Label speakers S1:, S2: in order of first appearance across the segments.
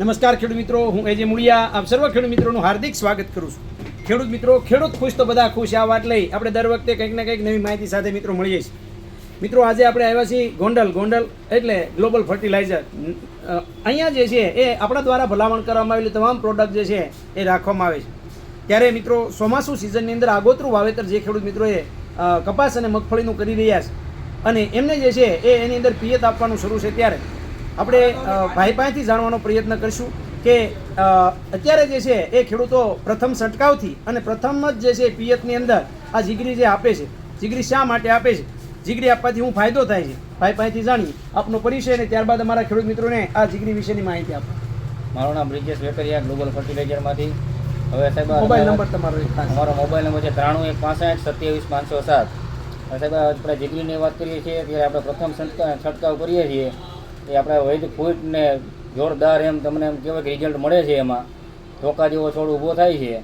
S1: નમસ્કાર ખેડૂત મિત્રો, હું એજે મુળિયા આપ સર્વ ખેડૂત મિત્રોનું હાર્દિક સ્વાગત કરું છું. ખેડૂત મિત્રો, ખેડૂત ખુશ તો બધા ખુશ. આ વાત લઈ આપણે દર વખતે કંઈક ને કંઈક નવી માહિતી સાથે મિત્રો મળીએ છીએ. મિત્રો, આજે આપણે આવ્યા છીએ ગોંડલ એટલે ગ્લોબલ ફર્ટિલાઇઝર. અહીંયા જે છે એ આપણા દ્વારા ભલામણ કરવામાં આવેલી તમામ પ્રોડક્ટ જે છે એ રાખવામાં આવે છે. ત્યારે મિત્રો, ચોમાસું સિઝનની અંદર આગોતરું વાવેતર જે ખેડૂત મિત્રોએ કપાસ અને મગફળીનું કરી રહ્યા છે અને એમને જે છે એની અંદર પિયત આપવાનું શરૂ છે, ત્યારે આપણે ભાઈ પાસેથી જાણવાનો પ્રયત્ન કરીશું કે અત્યારે જે છે એ ખેડૂતો પ્રથમ છંટકાવથી અને પ્રથમ જ જે છે પિયતની અંદર આ જીગરી જે આપે છે, જીગરી શા માટે આપે છે, જીગરી આપવાથી શું ફાયદો થાય છે, ભાઈ પાસેથી જાણીએ. આપનો પરિચય અને ત્યારબાદ અમારા ખેડૂત મિત્રોને આ જીગરી વિશેની માહિતી આપો.
S2: મારું નામ બ્રિજેશ વેકરિયા, ગ્લોબલ ફર્ટિલાઇઝરમાંથી. હવે સાહેબ,
S1: મોબાઈલ નંબર તમારો?
S2: અમારો મોબાઈલ નંબર છે 9315672707. સાહેબ, આપણે જીગરીની વાત કરીએ છીએ ત્યારે આપણે પ્રથમ છંટકાવ કરીએ છીએ એ આપણે વૈદ ફૂટ ને જોરદાર એમ તમને એમ કહેવાય કે રિઝલ્ટ મળે છે. એમાં ધોકા જેવો છોડ ઊભો થાય છે.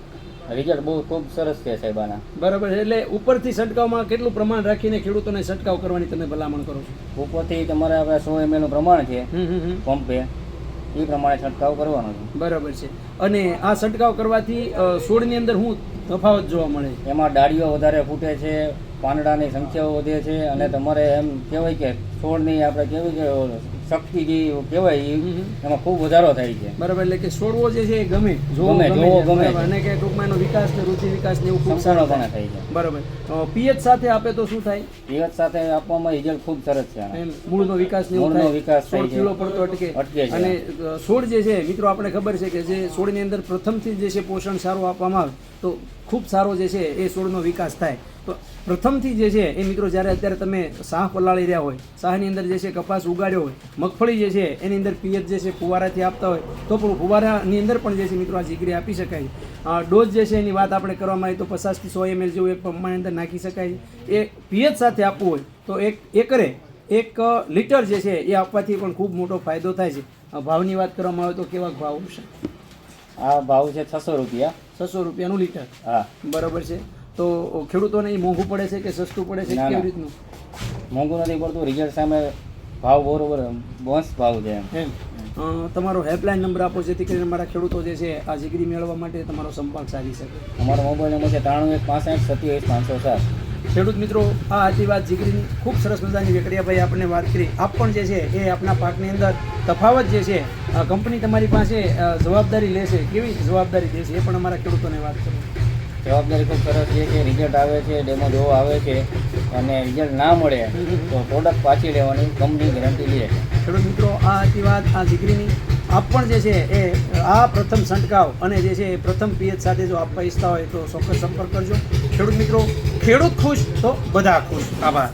S2: રિઝલ્ટ બહુ ખૂબ સરસ છે સાહેબ આના.
S1: બરાબર છે. એટલે ઉપરથી છંટકાવમાં કેટલું પ્રમાણ રાખીને ખેડૂતોને છંટકાવ કરવાની તમે ભલામણ કરો છો?
S2: ઉપરથી તમારે આપણે 100 ml નું પ્રમાણ છે પંપે, એ પ્રમાણે છંટકાવ કરવાનો છે.
S1: બરાબર છે. અને આ છંટકાવ કરવાથી છોડની અંદર શું તફાવત જોવા મળે છે?
S2: એમાં ડાળીઓ વધારે ફૂટે છે, પાંદડાની સંખ્યાઓ વધે છે અને તમારે એમ કહેવાય કે છોડની આપણે કહેવાય કે શક્તિ જે કહેવાય એમાં ખૂબ વધારો થાય છે.
S1: બરાબર. એટલે કે છોડવો જે છે એ ગમે અને કે ટૂંકમાં એનો વિકાસ ને રુચિ વિકાસ ને એવું ખૂબ સારો થાય છે. બરાબર. પિયત સાથે આપે તો શું થાય?
S2: પિયત સાથે આપવામાં રિઝલ્ટ ખૂબ સરસ છે.
S1: મૂળનો વિકાસ ને એવું થાય, છોડ ખીલો પડતો અટકે. અને છોડ જે છે મિત્રો, આપણે ખબર છે કે જે છોડની અંદર પ્રથમથી જે છે પોષણ સારું આપવામાં આવે તો ખૂબ સારો જે છે એ છોડનો વિકાસ થાય. તો પ્રથમથી જે છે એ મિત્રો, જ્યારે અત્યારે તમે શાહ પલાળી રહ્યા હોય, શાહની અંદર જે છે કપાસ ઉગાડ્યો હોય, મગફળી જે છે એની અંદર પિયત જે છે ફુવારાથી આપતા હોય તો પણ ફુવારાની અંદર પણ જે છે મિત્રો આ જીગરી આપી શકાય. ડોઝ જે છે એની વાત આપણે કરવામાં આવી તો 50 થી 100 ml જેવું એક પંપની અંદર નાખી શકાય. એ પિયત સાથે આપવું હોય તો એકરે 1 લીટર જે છે એ આપવાથી પણ ખૂબ મોટો ફાયદો થાય છે. ભાવની વાત કરવામાં આવે તો કેવા ભાવ છે?
S2: આ ભાવ છે 600 રૂપિયા.
S1: 600 રૂપિયાનું લીટર.
S2: હા,
S1: બરાબર છે. તો ખેડૂતોને એ મોંઘું પડે છે કે સસ્તું પડે છે, કેવી રીતનું?
S2: મોંઘું નથી પડતું, રિઝલ્ટ સામે ભાવ બરોબર મસ્ત ભાવ છે
S1: એમ. તમારો હેલ્પલાઇન નંબર આપો જેથી કરીને અમારા ખેડૂતો જે છે આ જીગરી મેળવવા માટે તમારો સંપર્ક સાધી શકે.
S2: અમારો મોબાઈલ નંબર છે 9315672507.
S1: ખેડૂત મિત્રો, આ હતી વાત જીગરીની. ખૂબ સરસ મજાની વેકરિયાભાઈ આપણને વાત કરી. આપ પણ જે છે એ આપના પાકની અંદર તફાવત જે છે કંપની તમારી પાસે જવાબદારી લેશે, કેવી જવાબદારી લેશે એ પણ અમારા ખેડૂતોને વાત કરો.
S2: જવાબદારી ખૂબ સરસ છે કે રિઝલ્ટ આવે છે, ડેમો જોવો આવે છે અને રિઝલ્ટ ના મળે તો પ્રોડક્ટ પાછી લેવાની કંપની ગેરંટી લે છે.
S1: ખેડૂત મિત્રો, આ હતી વાત આ જીગરીની. આપ પણ જે છે એ આ પ્રથમ છંટકાવ અને જે છે એ પ્રથમ પિયત સાથે જો આપવા ઈચ્છતા હોય તો ચોક્કસ સંપર્ક કરજો. ખેડૂત મિત્રો, ખેડૂત ખુશ તો બધા ખુશ. આભાર.